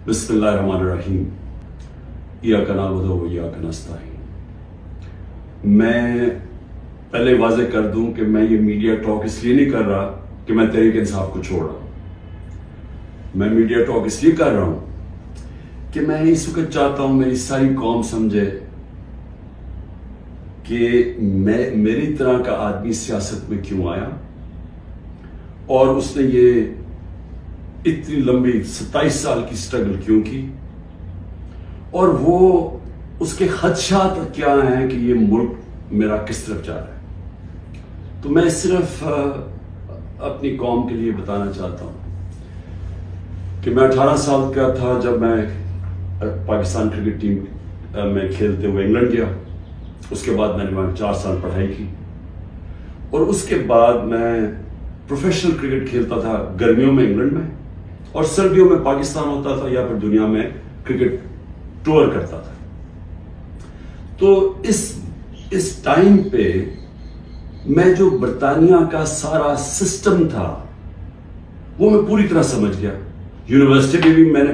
بسم اللہ الرحمن الرحیم ایاک نعبد و ایاک نستعین۔ میں پہلے واضح کر دوں کہ میں یہ میڈیا ٹاک اس لیے نہیں کر رہا کہ میں تحریک انصاف کو چھوڑ رہا ہوں۔ میں میڈیا ٹاک اس لیے کر رہا ہوں کہ میں اس وقت چاہتا ہوں میری ساری قوم سمجھے کہ میری طرح کا آدمی سیاست میں کیوں آیا اور اس نے یہ اتنی لمبی 27 سال کی سٹرگل کیوں کی، اور وہ اس کے خدشات کیا ہیں کہ یہ ملک میرا کس طرف جا رہا ہے۔ تو میں صرف اپنی قوم کے لیے بتانا چاہتا ہوں کہ میں 18 سال کا تھا جب میں پاکستان کرکٹ ٹیم میں کھیلتے ہوئے انگلینڈ گیا۔ اس کے بعد میں نے وہاں 4 سال پڑھائی کی، اور اس کے بعد میں پروفیشنل کرکٹ کھیلتا تھا گرمیوں میں انگلینڈ میں، اور سردیوں میں پاکستان ہوتا تھا یا پھر دنیا میں کرکٹ ٹور کرتا تھا۔ تو اس ٹائم پہ میں جو برطانیہ کا سارا سسٹم تھا وہ میں پوری طرح سمجھ گیا۔ یونیورسٹی میں بھی میں نے